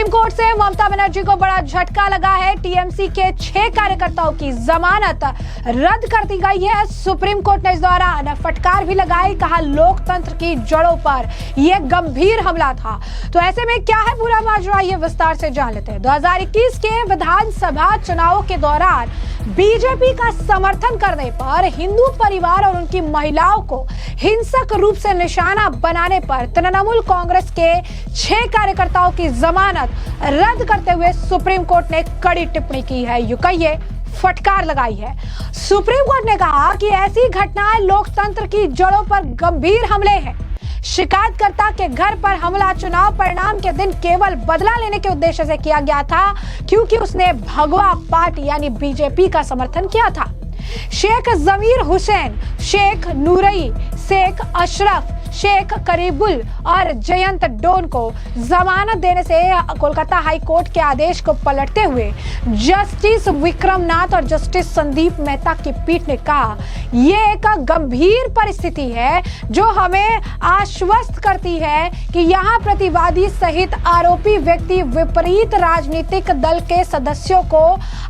Supreme court से ममता बनर्जी को बड़ा झटका लगा है। टीएमसी के 6 कार्यकर्ताओं की जमानत रद्द कर दी गई है। सुप्रीम कोर्ट ने इस दौरान फटकार भी लगाई, कहा लोकतंत्र की जड़ों पर यह गंभीर हमला था। तो ऐसे में क्या है पूरा माजरा, ये विस्तार से जान लेते हैं। 2021 के विधानसभा चुनावों के दौरान बीजेपी का समर्थन करने पर हिंदू परिवार और उनकी महिलाओं को हिंसक रूप से निशाना बनाने पर तृणमूल कांग्रेस के 6 कार्यकर्ताओं की जमानत रद्द करते हुए सुप्रीम कोर्ट ने कड़ी टिप्पणी की है, यूं कहिए फटकार लगाई है। सुप्रीम कोर्ट ने कहा कि ऐसी घटनाएं लोकतंत्र की जड़ों पर गंभीर हमले हैं। शिकायतकर्ता के घर पर हमला चुनाव परिणाम के दिन केवल बदला लेने के उद्देश्य से किया गया था, क्योंकि उसने भगवा पार्टी यानी बीजेपी का समर्थन किया था। शेख जमीर हुसैन, शेख नूरई, शेख अशरफ, शेख करीबुल और जयंत डोन को जमानत देने से कोलकाता हाई कोर्ट के आदेश को पलटते हुए जस्टिस विक्रमनाथ और जस्टिस संदीप मेहता की पीठ ने कहा, ये एक गंभीर परिस्थिति है जो हमें आश्वस्त करती है कि यहाँ प्रतिवादी सहित आरोपी व्यक्ति विपरीत राजनीतिक दल के सदस्यों को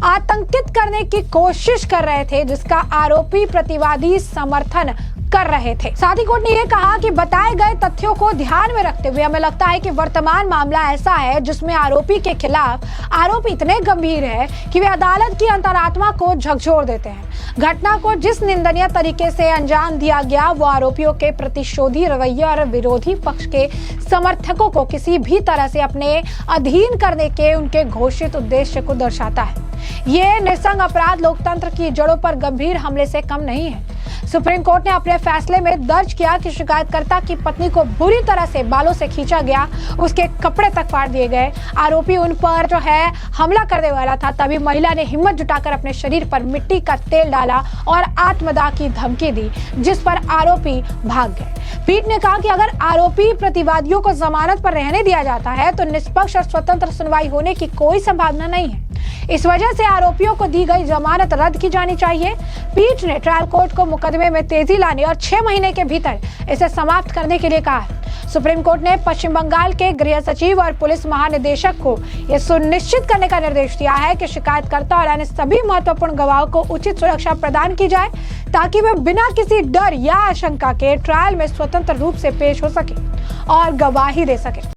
आतंकित करने की कोशिश कर रहे थे, जिसका आरोपी प्रतिवादी समर्थन कर रहे थे। साथ ही कोर्ट ने यह कहा कि बताए गए तथ्यों को ध्यान में रखते हुए हमें लगता है कि वर्तमान मामला ऐसा है जिसमें आरोपी के खिलाफ आरोप इतने गंभीर है कि वे अदालत की अंतरात्मा को झकझोर देते हैं। घटना को जिस निंदनीय तरीके से अंजाम दिया गया वो आरोपियों के प्रतिशोधी रवैये और विरोधी पक्ष के समर्थकों को किसी भी तरह से अपने अधीन करने के उनके घोषित उद्देश्य को दर्शाता है। ये निस्संग अपराध लोकतंत्र की जड़ों पर गंभीर हमले से कम नहीं है। सुप्रीम कोर्ट ने अपने फैसले में दर्ज किया कि शिकायतकर्ता की पत्नी को बुरी तरह से बालों से खींचा गया, उसके कपड़े तक फाड़ दिए गए। आरोपी उन पर जो है हमला करने वाला था, तभी महिला ने हिम्मत जुटाकर अपने शरीर पर मिट्टी का तेल डाला और आत्मदाह की धमकी दी, जिस पर आरोपी भाग गए। पीठ ने कहा कि अगर आरोपी प्रतिवादियों को जमानत पर रहने दिया जाता है तो निष्पक्ष और स्वतंत्र सुनवाई होने की कोई संभावना नहीं है। इस वजह से आरोपियों को दी गई जमानत रद्द की जानी चाहिए। पीठ ने ट्रायल कोर्ट को मुकदमे में तेजी लाने और 6 महीने के भीतर इसे समाप्त करने के लिए कहा है। सुप्रीम कोर्ट ने पश्चिम बंगाल के गृह सचिव और पुलिस महानिदेशक को यह सुनिश्चित करने का निर्देश दिया है कि शिकायतकर्ता और अन्य सभी महत्वपूर्ण गवाहों को उचित सुरक्षा प्रदान की जाए, ताकि वे बिना किसी डर या आशंका के ट्रायल में स्वतंत्र रूप से पेश हो सके और गवाही दे सके।